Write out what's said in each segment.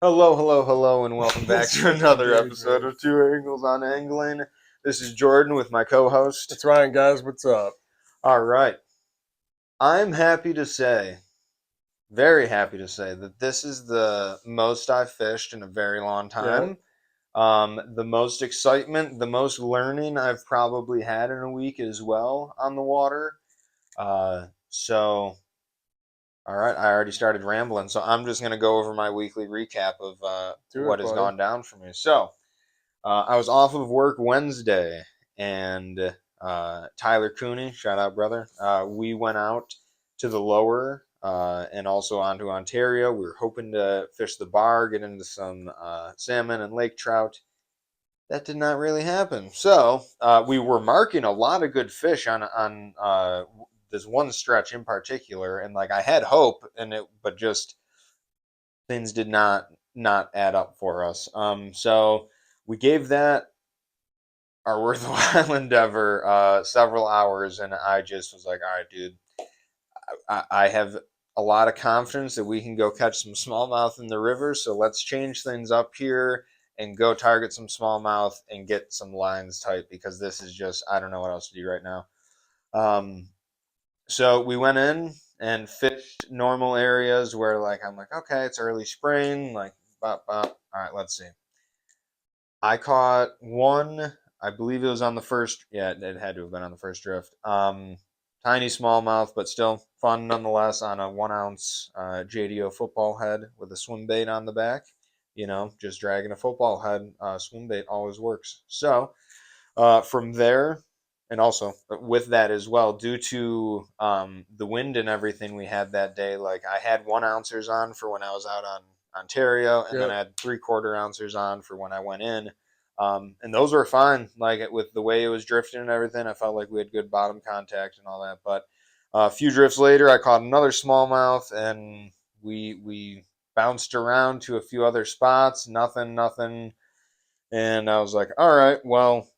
Hello, hello, hello, and welcome back This to fucking another dude, episode man. of Two Angles on Angling. This is Jordan with my co-host. That's Ryan, guys. What's up? All right, I'm happy to say, very happy to say that this is the most I've fished in a very long Yeah. time. The most excitement, the most learning I've probably had in a week as well on the water. So, all right, I already started rambling, so I'm just gonna go over my weekly recap of Do what it, has buddy. gone down for me. So. I was off of work Wednesday, and Tyler Cooney, shout out, brother. We went out to the lower and also onto Ontario. We were hoping to fish the bar, get into some salmon and lake trout. That did not really happen. So we were marking a lot of good fish on this one stretch in particular, and like I had hope, but just things did not add up for us. So we gave that our worthwhile endeavor several hours, and I just was like, all right, dude, I have a lot of confidence that we can go catch some smallmouth in the river, so let's change things up here and go target some smallmouth and get some lines tight because this is just I don't know what else to do right now. So we went in and fished normal areas where like I'm like, okay, it's early spring, like bop bop. All right, let's see. I caught one. I believe it was on the first. Yeah, it had to have been on the first drift. Tiny smallmouth, but still fun nonetheless. On a 1 ounce JDO football head with a swim bait on the back. You know, just dragging a football head. Swim bait always works. So from there, and also with that as well, due to the wind and everything we had that day, like I had 1 ouncers on for when I was out on Ontario, and then Yep. I had 3/4 ouncers on for when I went in. And those were fine. Like with the way it was drifting and everything, I felt like we had good bottom contact and all that. But a few drifts later, I caught another smallmouth, and we bounced around to a few other spots. Nothing, nothing. And I was like, all right, well,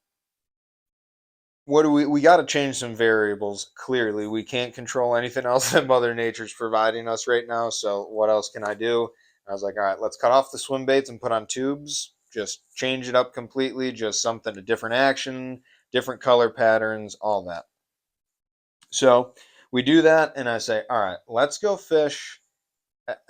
what do we got to change some variables. Clearly we can't control anything else that mother nature's providing us right now, so what else can I do? I was like, all right, let's cut off the swim baits and put on tubes, just change it up completely, just something, a different action, different color patterns, all that. So we do that, and I say, all right, let's go fish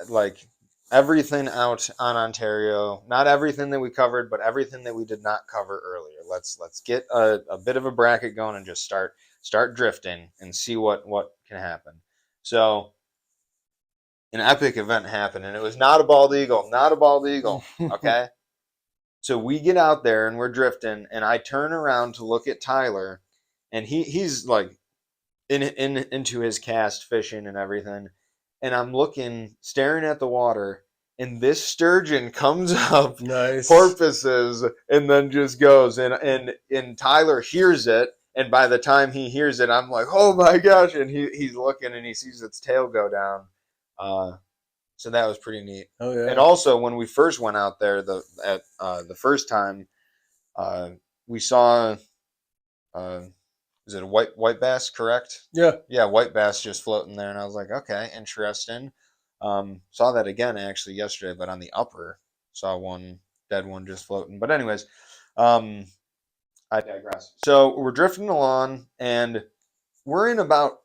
like everything out on Ontario. Not everything that we covered, but everything that we did not cover earlier. Let's get a bit of a bracket going and just start drifting and see what can happen. So an epic event happened, and it was not a bald eagle, not a bald eagle. Okay, so we get out there and we're drifting, and I turn around to look at Tyler, and he's like in into his cast fishing and everything, and I'm looking, staring at the water, and this sturgeon comes up, Nice. porpoises, and then just goes, and Tyler hears it, and by the time he hears it, I'm like, oh my gosh, and he's looking and he sees its tail go down. Uh, so that was pretty neat. Oh And yeah. also, when we first went out there, the first time, uh, we saw uh, is it a white bass? Correct. Yeah. Yeah, white bass just floating there, and I was like, okay, interesting. Saw that again actually yesterday, but on the upper, saw one dead one just floating. But anyways, um, I digress. So we're drifting along, and we're in about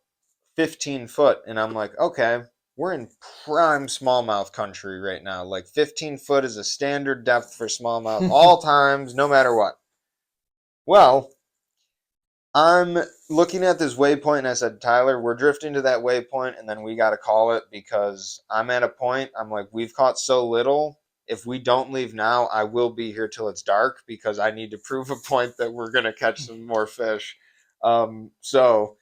15 foot, and I'm like, okay, we're in prime smallmouth country right now. Like 15 foot is a standard depth for smallmouth all times, no matter what. Well, I'm looking at this waypoint, and I said, Tyler, we're drifting to that waypoint, and then we got to call it because I'm at a point. I'm like, we've caught so little. If we don't leave now, I will be here till it's dark because I need to prove a point that we're going to catch some more fish. So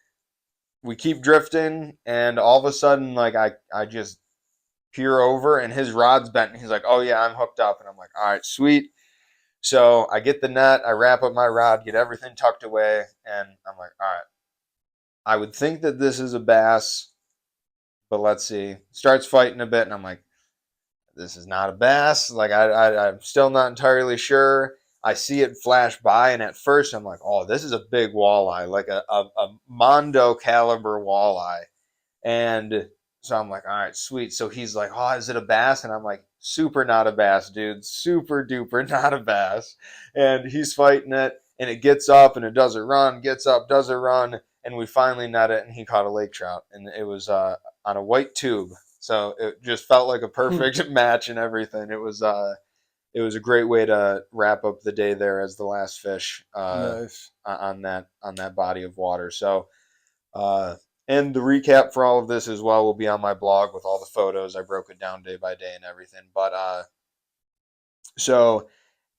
we keep drifting, and all of a sudden, like, I just peer over, and his rod's bent, and he's like, oh, yeah, I'm hooked up. And I'm like, all right, sweet. So I get the net, I wrap up my rod, get everything tucked away, and I'm like, all right, I would think that this is a bass, but let's see. Starts fighting a bit, and I'm like, this is not a bass. Like I'm still not entirely sure. I see it flash by, and at first I'm like, oh, this is a big walleye, like a Mondo caliber walleye. And So I'm like, all right, sweet. So he's like, oh, is it a bass? And I'm like, super not a bass, dude. Super duper not a bass. And he's fighting it, and it gets up, and it does a run, gets up, does a run, and we finally net it, and he caught a lake trout, and it was on a white tube. So it just felt like a perfect match and everything. It was a great way to wrap up the day there as the last fish Nice. on that body of water. So uh, and the recap for all of this as well will be on my blog with all the photos. I broke it down day by day and everything. But so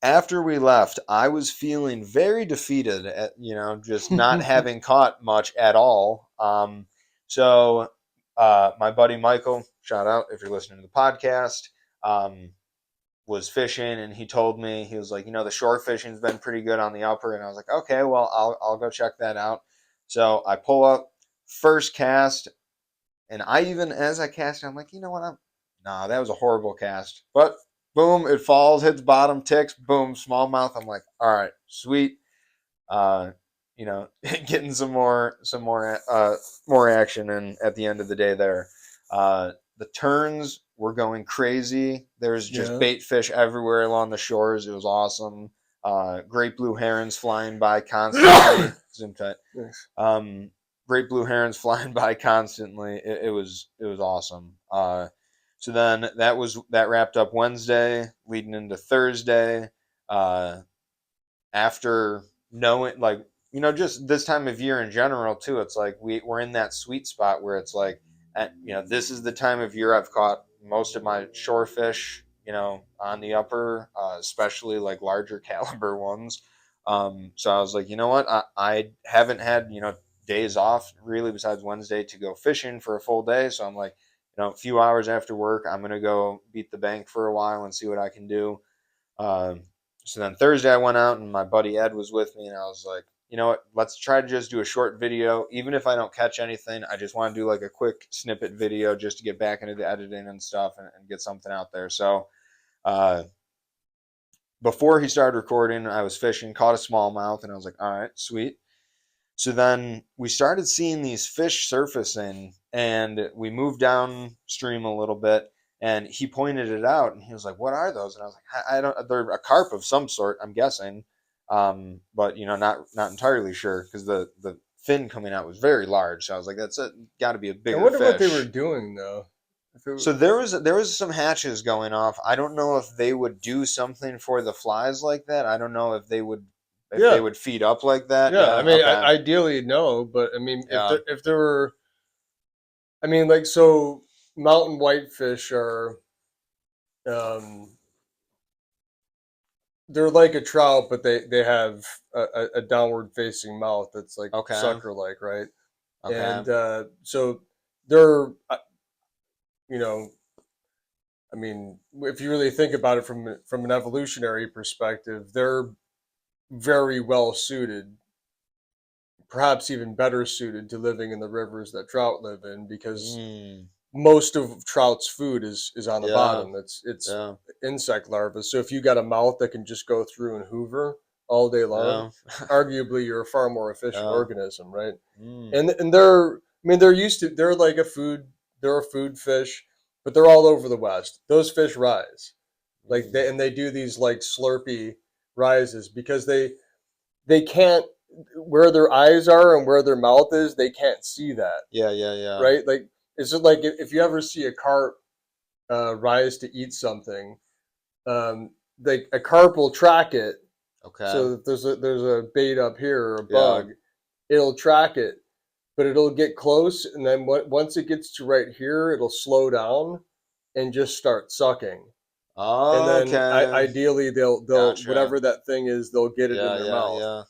after we left, I was feeling very defeated at, just not having caught much at all. So my buddy Michael, shout out if you're listening to the podcast, um, was fishing, and he told me, he was like, the shore fishing's been pretty good on the upper, and I was like, okay, well, I'll go check that out. So I pull up, first cast, and I even, as I cast, I'm like, you know what, nah, that was a horrible cast, but boom, it falls, hits bottom, ticks, boom, smallmouth. I'm like, all right, sweet. uh Getting more action, and at the end of the day there, the turns were going crazy. There's just Yeah. bait fish everywhere along the shores. It was awesome. Great blue herons flying by constantly. Zoom tight. Nice. Great blue herons flying by constantly. It was awesome. So then that wrapped up Wednesday, leading into Thursday. uh After knowing, like, just this time of year in general too, it's like we're in that sweet spot where it's like, this is the time of year I've caught most of my shore fish, on the upper, especially like larger caliber ones. So I was like, you know what, I haven't had, days off really besides Wednesday to go fishing for a full day. So I'm like, a few hours after work, I'm gonna go beat the bank for a while and see what I can do. um, so then Thursday I went out, and my buddy Ed was with me, and I was like, you know what, let's try to just do a short video. Even if I don't catch anything, I just want to do like a quick snippet video just to get back into the editing and stuff, and get something out there. So uh, before he started recording, I was fishing, caught a smallmouth, and I was like, all right, sweet. So then we started seeing these fish surfacing, and we moved downstream a little bit, and he pointed it out, and he was like, "What are those?" And I was like, "I don't. They're a carp of some sort, I'm guessing, but not entirely sure because the fin coming out was very large. So I was like, that's got to be a I bigger wonder what they were fish." doing though. If it, So there was some hatches going off. I don't know if they would do something for the flies like that. I don't know if they yeah, would feed up like that. yeah. I Yeah. mean, Okay. ideally no, but I mean, Yeah. if there were, I mean, like so, mountain whitefish are, um, they're like a trout, but they have a downward facing mouth that's like Okay. sucker like, right? Okay. And so they're, you know, I mean, if you really think about it from an evolutionary perspective, they're very well suited, perhaps even better suited to living in the rivers that trout live in, because Mm. most of trout's food is on the Yeah. bottom. It's Yeah. insect larvae. So if you got a mouth that can just go through and hoover all day long, Yeah. arguably you're a far more efficient Yeah. organism, right? Mm. And they're, I mean, they're used to, they're like a food, they're a food fish, but they're all over the West. Those fish rise, like Mm. they do these like slurpy rises because they can't, where their eyes are and where their mouth is, they can't see that, Yeah. Yeah. Yeah. right? Like it's just like if you ever see a carp rise to eat something, um, like a carp will track it. Okay. So if there's a bait up here or a Yeah. bug, it'll track it, but it'll get close, and then once it gets to right here, it'll slow down and just start sucking. And then Okay. ideally they'll Gotcha. whatever that thing is, they'll get it in Yeah. their Yeah. mouth. Yeah.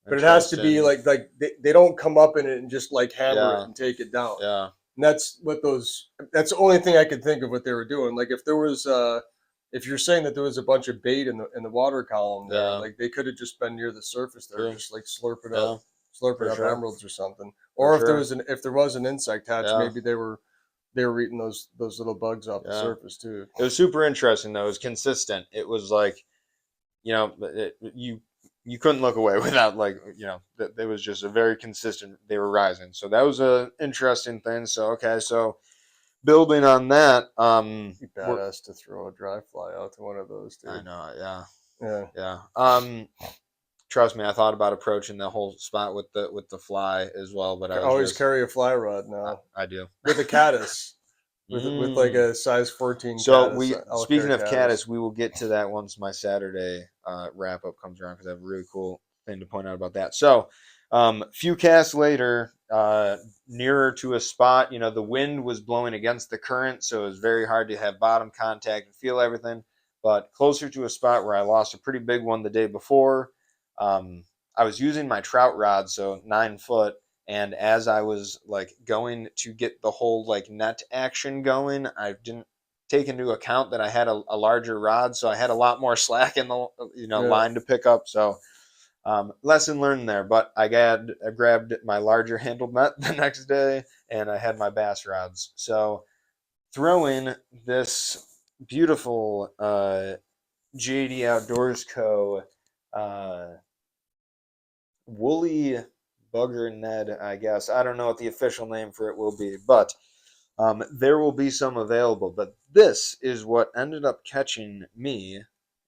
But it has to be Interesting. like they don't come up in it and just like hammer it Yeah. and take it down. Yeah. And that's the only thing I could think of what they were doing. Like if there was if you're saying that there was a bunch of bait in the water column there, Yeah. like they could have just been near the surface there, True. just like Yeah. For slurping up sure. emeralds or something. For Or if sure. if there was an insect hatch, Yeah. maybe they were eating those little bugs off the Yeah. surface too. It was super interesting though. It was consistent. It was like, you couldn't look away without, like, that it was just a very consistent, they were rising. So that was a interesting thing. So okay, so building on that, Be we're, badass to throw a dry fly out to one of those, I dude. know, yeah, Yeah. yeah. Trust me, I thought about approaching the whole spot with the fly as well, but I was Always just, carry a fly rod now I do. with a caddis, with like Mm. a size 14 So caddis. we, I'll speaking carry of caddis. caddis, we will get to that once my Saturday wrap up comes around because I have a really cool thing to point out about that. So, few casts later, nearer to a spot, the wind was blowing against the current, so it was very hard to have bottom contact and feel everything. But closer to a spot where I lost a pretty big one the day before, um, I was using my trout rod, so 9 foot, and as I was like going to get the whole like net action going, I didn't take into account that I had a larger rod, so I had a lot more slack in the Yeah. line to pick up. So lesson learned there. But I grabbed my larger handled net the next day, and I had my bass rods. So throwing this beautiful JD Outdoors Co. Uh, woolly bugger Ned, I guess. I don't know what the official name for it will be, but there will be some available. But this is what ended up catching me,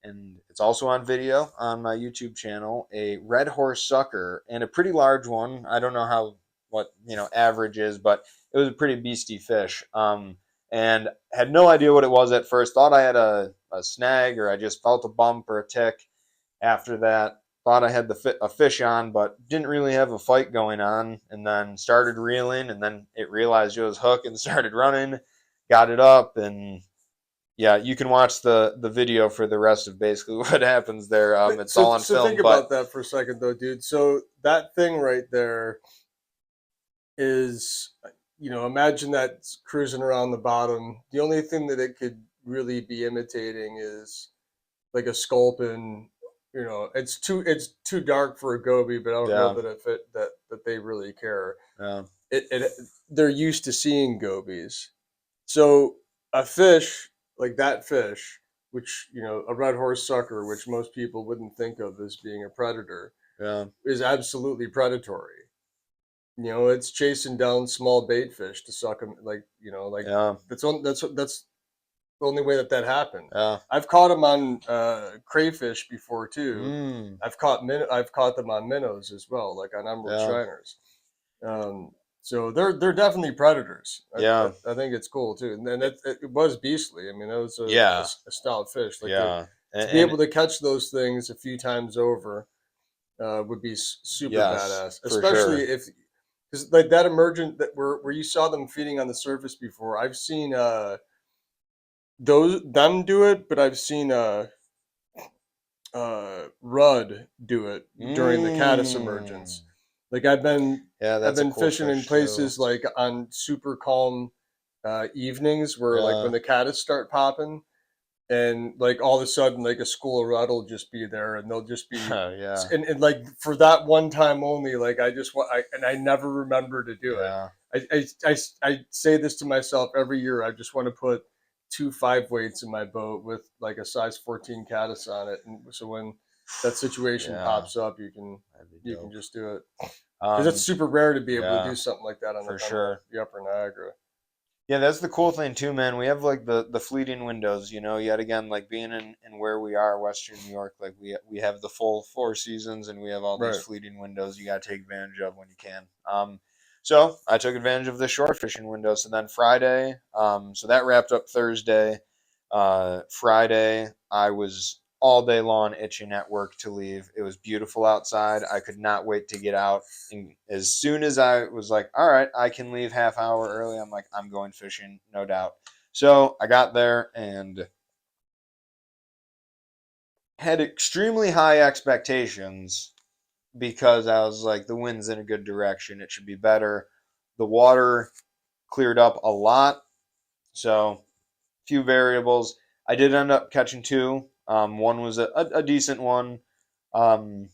and it's also on video on my YouTube channel. A red horse sucker, and a pretty large one. I don't know how what average is, but it was a pretty beastie fish. And had no idea what it was at first. Thought I had a snag, or I just felt a bump or a tick after that. Thought I had a fish on, but didn't really have a fight going on. And then started reeling, and then it realized it was hook and started running. Got it up, and yeah, you can watch the video for the rest of basically what happens there. It's all on So think film, but about that for a second, though, dude. So that thing right there is, imagine that cruising around the bottom. The only thing that it could really be imitating is like a sculpin. It's too dark for a goby, but I don't know yeah, that that they really care. yeah, It they're used to seeing gobies. So a fish like that fish, which a red horse sucker, which most people wouldn't think of as being a predator, yeah, is absolutely predatory. It's chasing down small bait fish to suck them. Like yeah, that's the only way that happened. yeah. I've caught them on crayfish before too. Mm, I've caught them on minnows as well, like on emerald yeah, shiners. Um, so they're definitely predators. yeah, I think it's cool too, and then it was beastly. I mean, it was yeah, a stout fish. Like yeah, to be and able to catch those things a few times over would be super yes, badass, for especially sure. if because like that emergent that where you saw them feeding on the surface before. I've seen those them do it, but I've seen Rudd do it during the caddis Mm. emergence. Like Yeah, I've that's a been cool fishing in fish too. places like on super calm evenings where like Yeah. when the caddis start popping and like all of a sudden like a school of Rudd will just be there and they'll just be Yeah. and like for that one time only like I just want and I never remember to do it. Yeah. I say this to myself every year. I just want to put 2 5 weights in my boat with like a size 14 caddis on it, and so when that situation Yeah. pops up, you can That'd be you can dope. just do it because it's Um, super rare to be able to yeah, do something like that on for on sure. the Upper Niagara. Yeah, that's the cool thing too, man. We have like the fleeting windows, yet again, like being in where we are, Western New York, like we have the full 4 seasons, and we have all these Right. fleeting windows you gotta take advantage of when you can. So I took advantage of the short fishing window. So then Friday, so that wrapped up Thursday. Friday, I was all day long itching at work to leave. It was beautiful outside. I could not wait to get out. And as soon as I was like, all right, I can leave half hour early, I'm like, I'm going fishing, no doubt. So I got there and had extremely high expectations because I was like, the wind's in a good direction. It should be better. The water cleared up a lot. So few variables. I did end up catching two. One was a decent one, um,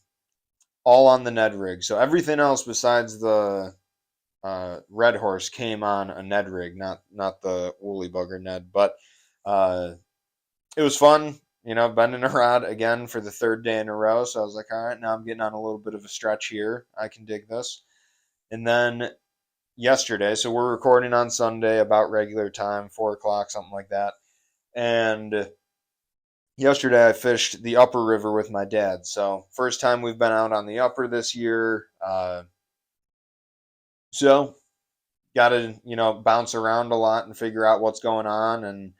all on the Ned rig. So everything else besides the red horse came on a Ned rig, not the woolly bugger Ned. But uh, it was fun, bending a rod again for the third day in a row. So I was like, all right, now I'm getting on a little bit of a stretch here. I can dig this. And then yesterday. So we're recording on Sunday about regular time, 4 o'clock, something like that. And yesterday I fished the upper river with my dad. So first time we've been out on the upper this year. So got to bounce around a lot and figure out what's going on. And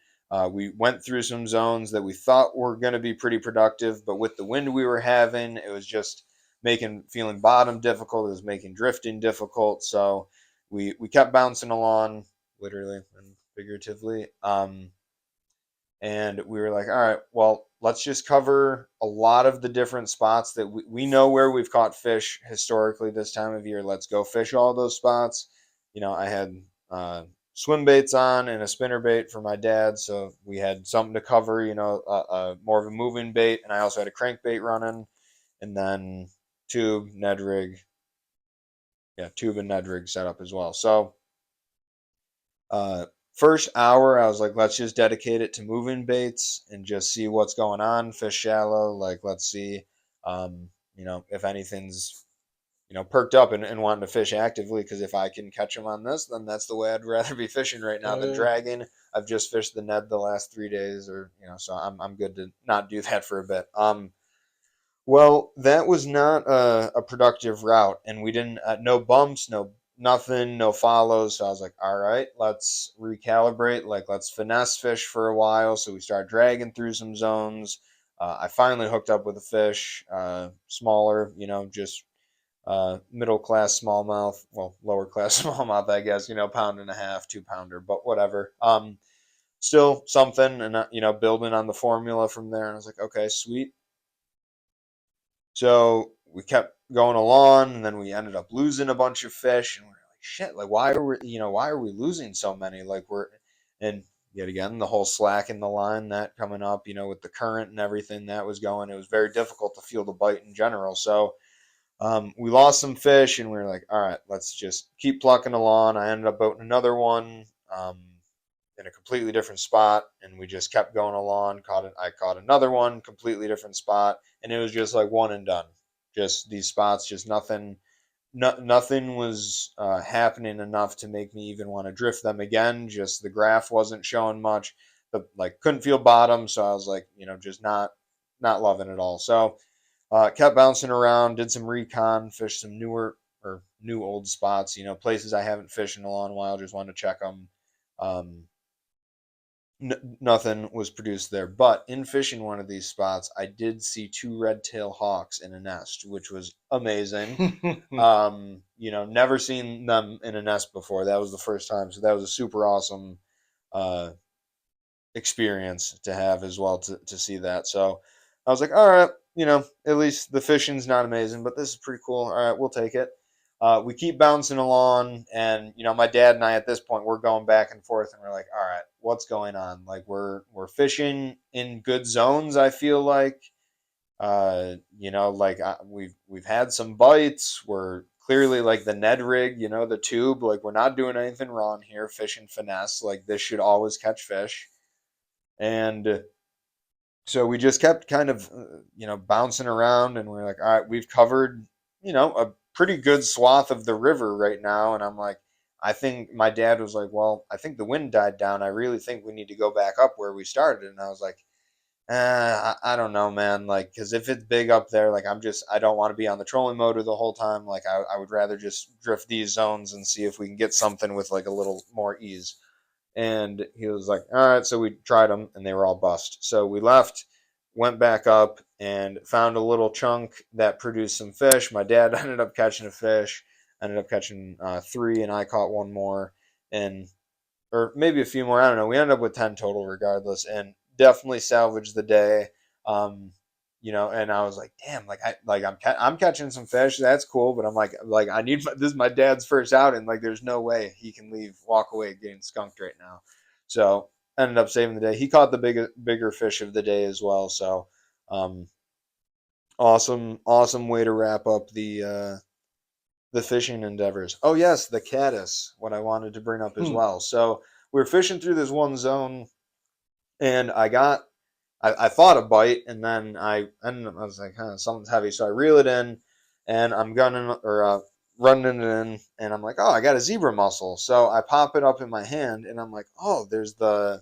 we went through some zones that we thought were going to be pretty productive, but with the wind we were having, it was just making feeling bottom difficult. It was making drifting difficult. So we kept bouncing along, literally and figuratively. And we were like, all right, well, let's just cover a lot of the different spots that we know where we've caught fish historically this time of year. Let's go fish all those spots. I had swim baits on and a spinner bait for my dad, so we had something to cover, more of a moving bait, and I also had a crankbait running, and then tube, Ned rig, yeah, tube and Ned rig set up as well. So uh, first hour, I was like, let's just dedicate it to moving baits and just see what's going on. Fish shallow, like let's see, if anything's perked up and wanting to fish actively. Because if I can catch them on this, then that's the way I'd rather be fishing right now Oh than yeah. dragging. I've just fished the Ned the last 3 days, or so I'm good to not do that for a bit. Well, that was not a productive route, and we didn't no bumps, no nothing, no follows. So I was like, all right, let's recalibrate. Like, let's finesse fish for a while. So we started dragging through some zones. I finally hooked up with a fish, smaller, just middle class smallmouth, well, lower class smallmouth, I guess. Pound and a half, 2 pounder, but whatever. Still something, and building on the formula from there. And I was like, okay, sweet. So we kept going along, and then we ended up losing a bunch of fish, and we are like, shit, like why are we losing so many? And yet again, the whole slack in the line that coming up, with the current and everything that was going, it was very difficult to feel the bite in general. So we lost some fish, and we were like, all right, let's just keep plucking along. I ended up boating another one. In a completely different spot, and we just kept going along. I caught another one, completely different spot, and it was just like one and done. Just these spots, just nothing. Nothing was happening enough to make me even want to drift them again. Just the graph wasn't showing much. The like couldn't feel bottom, so I was like, just not loving it all. So kept bouncing around, did some recon, fished some newer or new old spots. Places I haven't fished in a long while. Just wanted to check them. Um, Nothing was produced there. But in fishing one of these spots, I did see two red-tailed hawks in a nest, which was amazing. Never seen them in a nest before. That was the first time, so that was a super awesome uh, experience to have as well to see that. So I was like, all right, at least the fishing's not amazing, but this is pretty cool. All right, we'll take it. We keep bouncing along, and my dad and I at this point we're going back and forth, and we're like, all right, what's going on? Like we're fishing in good zones. I feel like, we've had some bites. We're clearly like the Ned rig, the tube. Like we're not doing anything wrong here. Fishing finesse, like this should always catch fish. And so we just kept kind of, bouncing around, and we're like, all right, we've covered, a pretty good swath of the river right now. And I'm like, I think my dad was like, well, I think the wind died down. I really think we need to go back up where we started. And I was like, I don't know, man. Like, because if it's big up there, like, I don't want to be on the trolling motor the whole time. Like, I would rather just drift these zones and see if we can get something with like a little more ease. And he was like, all right. So we tried them, and they were all bust. So we left, went back up, and found a little chunk that produced some fish. My dad ended up catching a fish, ended up catching three, and I caught one more, and or maybe a few more. I don't know. We ended up with 10 total, regardless, and definitely salvaged the day. Um, and I was like, damn, I'm catching some fish. That's cool, but I'm like I need this is my dad's first outing. Like, there's no way he can walk away getting skunked right now. So ended up saving the day. He caught the bigger fish of the day as well. So um, awesome way to wrap up the fishing endeavors. Oh yes, the caddis. What I wanted to bring up as well. So we were fishing through this one zone, and I thought a bite, and then I was like, huh, something's heavy. So I reel it in, and I'm gunning or running it in, and I'm like, oh, I got a zebra mussel. So I pop it up in my hand, and I'm like, oh, there's the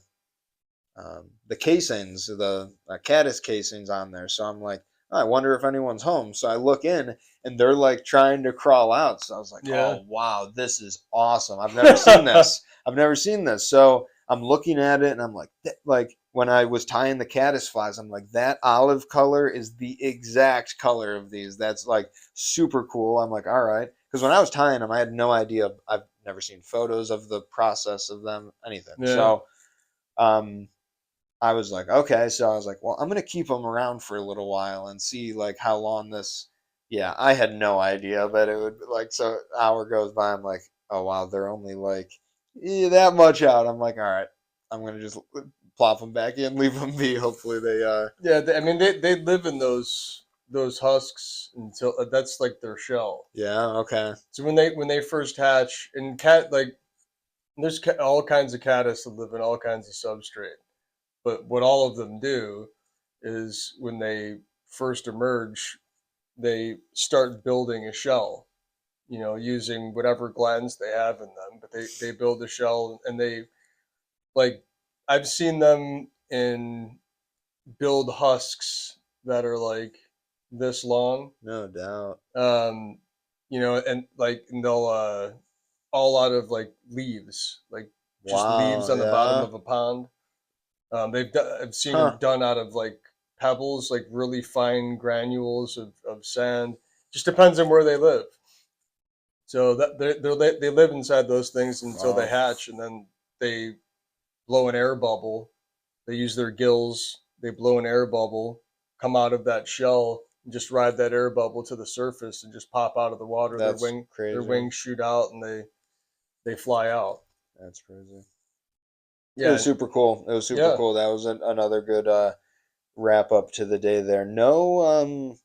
casings, the caddis casings on there. So I'm like, oh, I wonder if anyone's home. So I look in, and they're like trying to crawl out. So I was like, Yeah. oh wow, this is awesome. I've never seen this. I've never seen this. So I'm looking at it, and I'm like when I was tying the caddis flies, I'm like, that olive color is the exact color of these. That's like super cool. I'm like, all right, because when I was tying them, I had no idea. I've never seen photos of the process of them, anything. Yeah. So um, I was like, okay. So I was like, well, I'm gonna keep them around for a little while and see like how long this. Yeah, I had no idea that it would like. So an hour goes by. I'm like, oh wow, they're only like that much out. I'm like, all right, I'm gonna just plop them back in, leave them be. Hopefully they. Yeah. I mean, they live in those husks until that's like their shell. Yeah. Okay. So when they first hatch, and there's all kinds of caddis that live in all kinds of substrate. But what all of them do is when they first emerge, they start building a shell, using whatever glands they have in them. But they build a shell, and they like I've seen them in build husks that are like this long, No doubt. um, and they'll all out of like leaves, like just leaves Wow. on the bottom Yeah. of a pond. I've seen them Huh. done out of like pebbles, like really fine granules of sand. Just depends on where they live. So that they live inside those things until they Wow. hatch, and then they blow an air bubble. They use their gills. They blow an air bubble, come out of that shell, and just ride that air bubble to the surface, and just pop out of the water. That's Their crazy. wings shoot out, and they fly out. That's crazy. It was Yeah, super cool. It was super yeah. cool. That was another good wrap up to the day there. No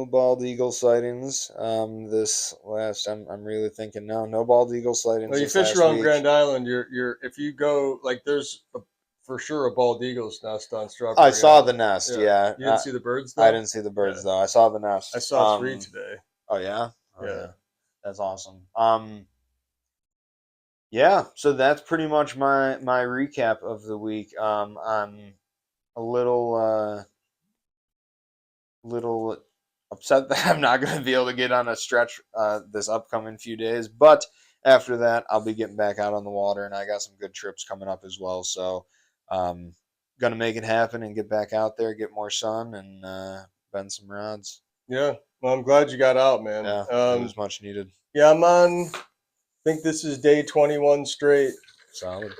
bald eagle sightings. This last, I'm really thinking no bald eagle sightings Well, you this fish last around week. Grand Island. You're if you go like for sure a bald eagle's nest on I Strawberry saw the Island. nest. Yeah, Yeah, you didn't see the birds I though. didn't see the Yeah, birds though. I saw the I nest. saw three today. Oh yeah, oh Yeah, yeah, that's awesome. Yeah. So that's pretty much my recap of the week. I'm a little upset that I'm not going to be able to get on a stretch this upcoming few days. But after that, I'll be getting back out on the water, and I got some good trips coming up as well. So, going to make it happen and get back out there, get more sun, and bend some rods. yeah. Well, I'm glad you got out, man. Yeah, it was much needed. Yeah, I'm on. I think this is day 21 straight, Solid.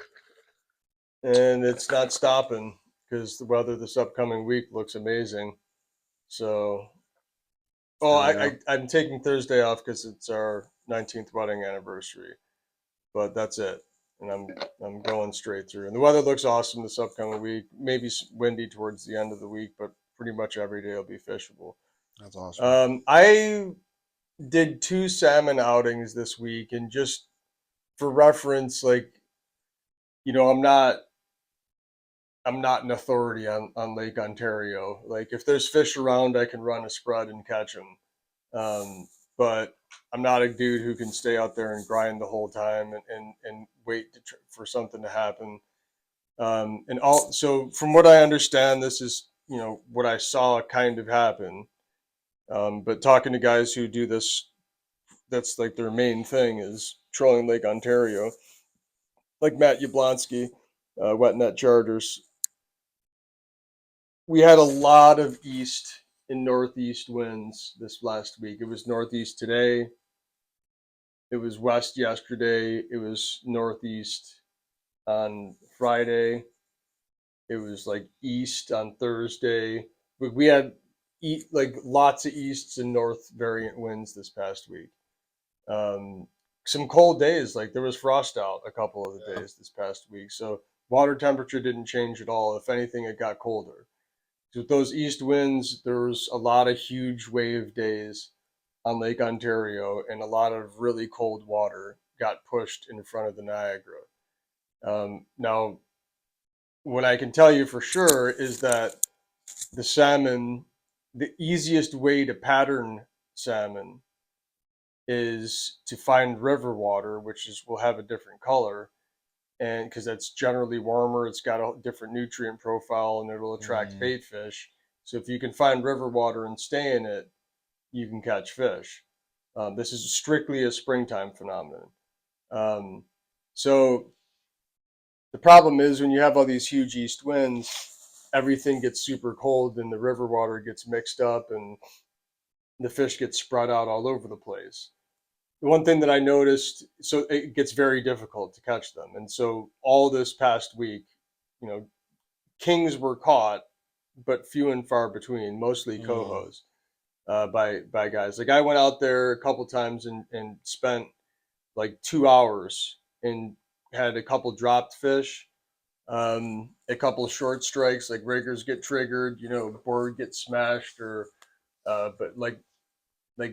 and it's not stopping because the weather this upcoming week looks amazing. So, oh, I know. I'm taking Thursday off because it's our 19th wedding anniversary. But that's it. And I'm going straight through. And the weather looks awesome this upcoming week. Maybe windy towards the end of the week, but pretty much every day will be fishable. That's awesome. I did two salmon outings this week, and just for reference, like I'm not an authority on Lake Ontario. Like if there's fish around, I can run a spread and catch them. Um, but I'm not a dude who can stay out there and grind the whole time and wait for something to happen. So from what I understand, this is what I saw kind of happen. But talking to guys who do this, that's like their main thing is trolling Lake Ontario, like Matt Yablonsky, Wet Net Charters. We had a lot of east and northeast winds this last week. It was northeast today. It was west yesterday. It was northeast on Friday. It was like east on Thursday. We had like lots of easts and north variant winds this past week. Um, some cold days, like there was frost out a couple of the Yeah. days this past week. So water temperature didn't change at all. If anything, it got colder. So with those east winds, there was a lot of huge wave days on Lake Ontario, and a lot of really cold water got pushed in front of the Niagara. Now, what I can tell you for sure is that the salmon, the easiest way to pattern salmon is to find river water, which is will have a different color, and because that's generally warmer, it's got a different nutrient profile, and it'll attract Mm, bait fish. So if you can find river water and stay in it, you can catch fish. This is strictly a springtime phenomenon. Um, so the problem is when you have all these huge east winds, everything gets super cold and the river water gets mixed up and the fish get spread out all over the place. The one thing that I noticed, so it gets very difficult to catch them. And so all this past week, you know, kings were caught, but few and far between, mostly mm, cohos by guys. Like I went out there a couple times and spent like 2 hours and had a couple dropped fish, a couple short strikes, like riggers get triggered, board gets smashed, or but like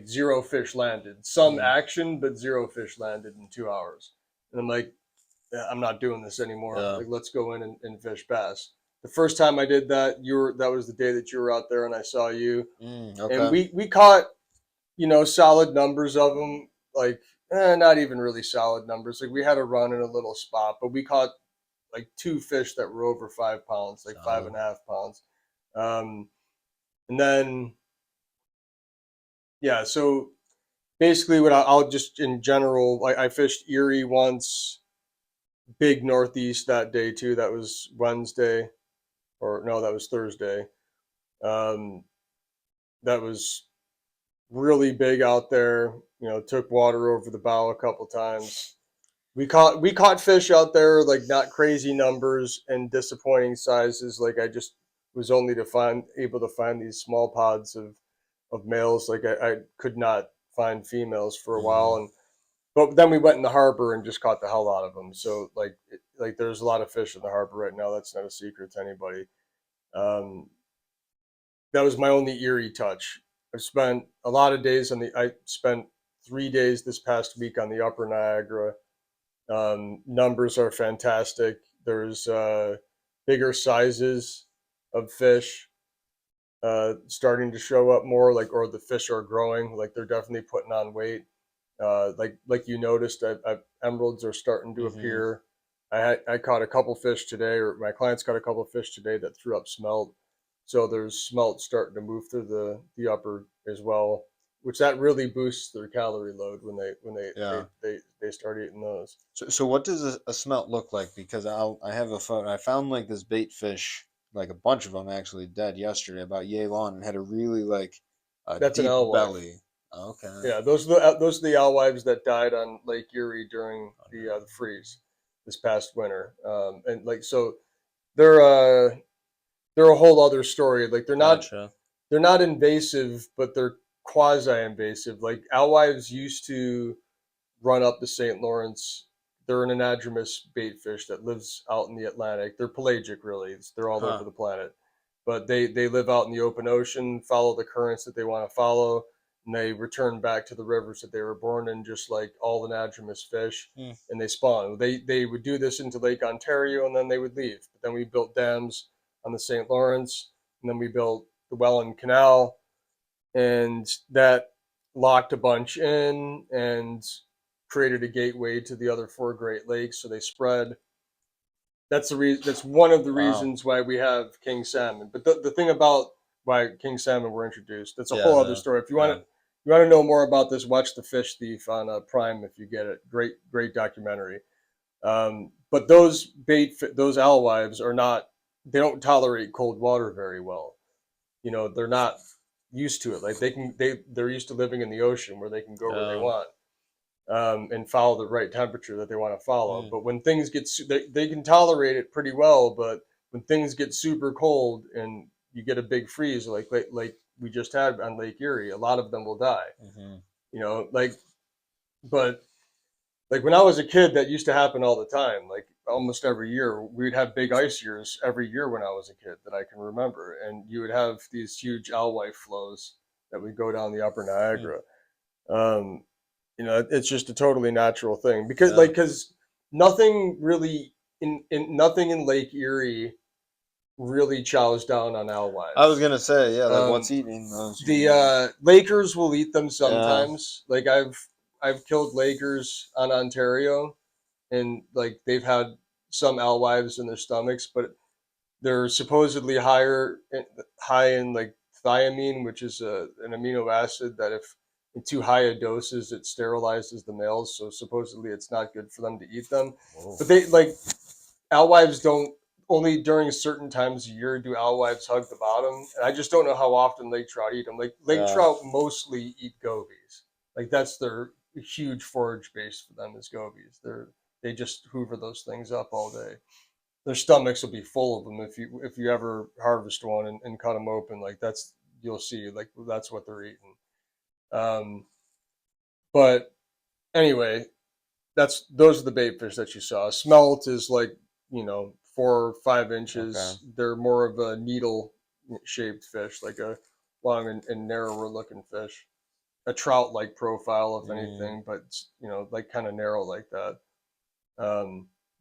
zero fish landed. Some mm, action, but zero fish landed in 2 hours. And I'm like, "Yeah, I'm not doing this anymore. yeah. Like, let's go in and fish bass." The first time I did that, that was the day that you were out there, and I saw you, and Okay. we caught solid numbers of them, like not even really solid numbers. Like we had a run in a little spot, but we caught like two fish that were over 5 pounds, like five Solid. and a half pounds. Um, and then yeah, so basically, what I'll just in general, I fished Erie once, big northeast that day too. That was Wednesday, or no, that was Thursday. Um, that was really big out there. Took water over the bow a couple times. We caught fish out there, like not crazy numbers and disappointing sizes. Like I just was only to find able to find these small pods of males. Like I could not find females for a while, Mm, and but then we went in the harbor and just caught the hell out of them. So like there's a lot of fish in the harbor right now. That's not a secret to anybody. Um, that was my only Erie touch. I've spent a lot of days I spent 3 days this past week on the Upper Niagara. Numbers are fantastic. There's bigger sizes of fish starting to show up more, like, or the fish are growing, like they're definitely putting on weight. Like you noticed, emeralds are starting to mm-hmm. appear. I caught a couple fish today, or my clients caught a couple fish today that threw up smelt. So there's smelt starting to move through the upper as well, which that really boosts their calorie load when Yeah. they start eating those. So what does a smelt look like? Because I have a photo. I found like this bait fish, like a bunch of them actually dead yesterday, about yay long, and had a really like a That's an deep alewife. belly. Okay. Yeah, those are the alewives that died on Lake Erie during the freeze this past winter. And like so, they're uh, they're a whole other story. Like Gotcha. they're not invasive, but they're quasi invasive. Like alewives used to run up the St. Lawrence. They're an anadromous bait fish that lives out in the Atlantic. They're pelagic, really. They're all over Huh. the planet, but they live out in the open ocean, follow the currents that they want to follow, and they return back to the rivers that they were born in, just like all anadromous fish. Hmm. And they spawn. They would do this into Lake Ontario, and then they would leave. But then we built dams on the St. Lawrence, and then we built the Welland Canal, and that locked a bunch in and created a gateway to the other four Great Lakes. So they spread. That's the reason. That's one of the Wow. reasons why we have king salmon. But the thing about why king salmon were introduced, that's a Yeah. whole other story. If Yeah. you want to know more about this, watch The Fish Thief on Prime if you get it. Great documentary. But those alewives are not. They don't tolerate cold water very well. They're not used to it. Like they're used to living in the ocean where they can go where they Yeah. want, and follow the right temperature that they want to follow. Mm, But when things get they can tolerate it pretty well, but when things get super cold and you get a big freeze like we just had on Lake Erie, a lot of them will die. mm-hmm. Like, but like when I was a kid, that used to happen all the time. Like almost every year, we'd have big ice years every year when I was a kid that I can remember, and you would have these huge alewife flows that would go down the Upper Mm, Niagara. Um, it's just a totally natural thing because yeah. nothing really nothing in Lake Erie really chows down on I was alewives. gonna say, yeah, like what's Um, eating those the usually? Lakers will eat them Yeah. sometimes. Like I've I've killed Lakers on Ontario, and like they've had some alewives in their stomachs, but they're supposedly high in like thiamine, which is an amino acid that if in too high a doses it sterilizes the males. So supposedly it's not good for them to eat them. Whoa. But they like alewives don't only during certain times a year do alewives hug the bottom. And I just don't know how often lake trout eat them. Like lake Yeah. trout mostly eat gobies. Like that's their huge forage base for them is gobies. They just hoover those things up all day. Their stomachs will be full of them if you ever harvest one and cut them open. Like that's you'll see like that's what they're eating. Um, but anyway, that's those are the bait fish that you saw. Smelt is like 4 or 5 inches. Okay. They're more of a needle shaped fish, like a long and narrower looking fish. A trout like profile, if anything, but like kind of narrow like that.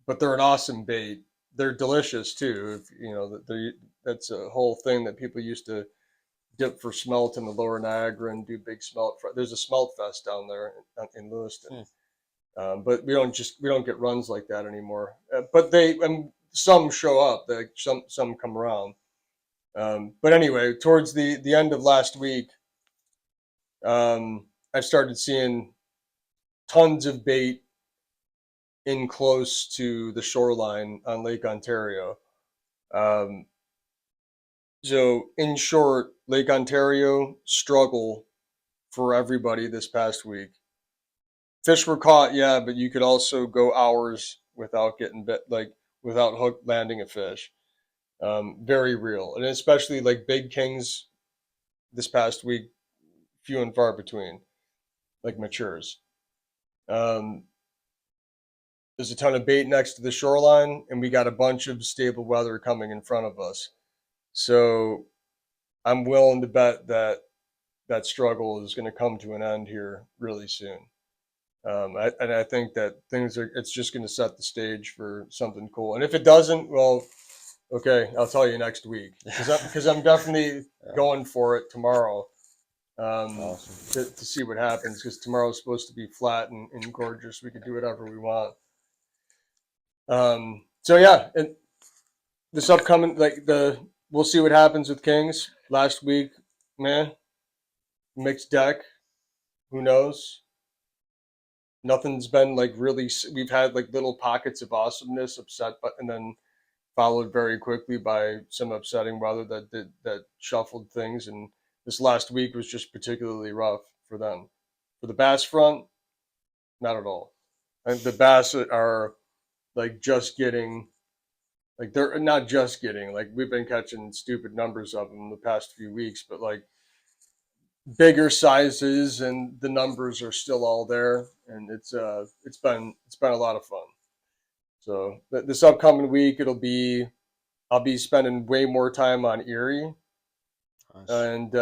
But they're an awesome bait. They're delicious too. If, that's a whole thing that people used to dip for smelt in the lower Niagara and do big smelt. There's a smelt fest down there in Lewiston. But we don't get runs like that anymore. But some show up. Some come around. But anyway, towards the end of last week, I started seeing tons of bait in close to the shoreline on Lake Ontario. Um, so in short, Lake Ontario struggle for everybody this past week. Fish were caught, yeah, but you could also go hours without getting bit, like without hook landing a fish. Very real, and especially like big kings this past week, few and far between, like matures. Um, there's a ton of bait next to the shoreline, and we got a bunch of stable weather coming in front of us. So I'm willing to bet that that struggle is going to come to an end here really soon. And I think that it's just going to set the stage for something cool. And if it doesn't, well, okay, I'll tell you next week because I'm definitely going for it tomorrow Awesome. to see what happens because tomorrow's supposed to be flat and gorgeous. We could do whatever we want. So yeah, and this upcoming we'll see what happens with Kings. Last week, man, mixed deck. Who knows? Nothing's been like really. We've had like little pockets of awesomeness, upset, but and then followed very quickly by some upsetting weather that shuffled things. And this last week was just particularly rough for them. For the bass front, not at all. And the bass are like just getting like they're not just getting like we've been catching stupid numbers of them the past few weeks, but like bigger sizes and the numbers are still all there, and it's been a lot of fun. So this upcoming week I'll be spending way more time on Erie Nice. and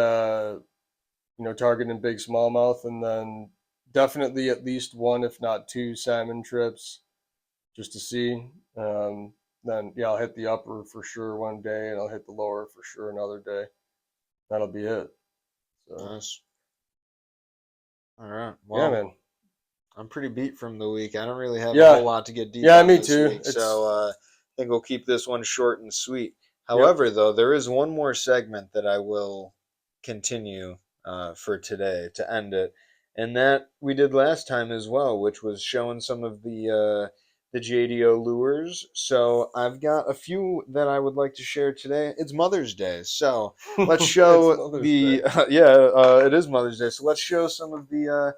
targeting big smallmouth, and then definitely at least one, if not two, salmon trips just to see. Then yeah, I'll hit the upper for sure one day, and I'll hit the lower for sure another day. That'll be it. So Nice. All right. yeah, Well, man. I'm pretty beat from the week. I don't really have a whole Yeah, lot to get deep yeah, on me this too. week, It's so I think we'll keep this one short and sweet. yep. However, though, there is one more segment that I will continue for today to end it, and that we did last time as well, which was showing some of the JDO lures. So I've got a few that I would like to share today. It's Mother's Day, so let's It's show Mother's Day. the it is Mother's Day, so let's show some of the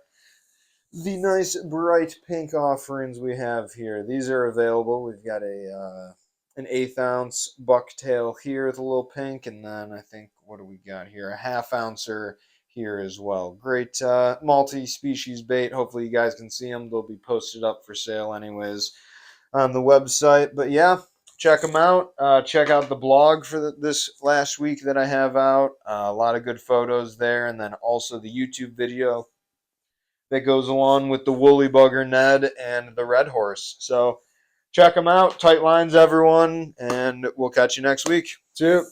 nice bright pink offerings we have here. These are available. We've got an 1/8 ounce bucktail here with a little pink, and then I think what do we got here? A 1/2 ouncer here as well. Great multi-species bait. Hopefully you guys can see them. They'll be posted up for sale anyways on the website. But yeah, check them out. Check out the blog for this last week that I have out. A lot of good photos there, and then also the YouTube video that goes along with the Woolly Bugger Ned and the Red Horse. So check them out. Tight lines, everyone, and we'll catch you next week. See you.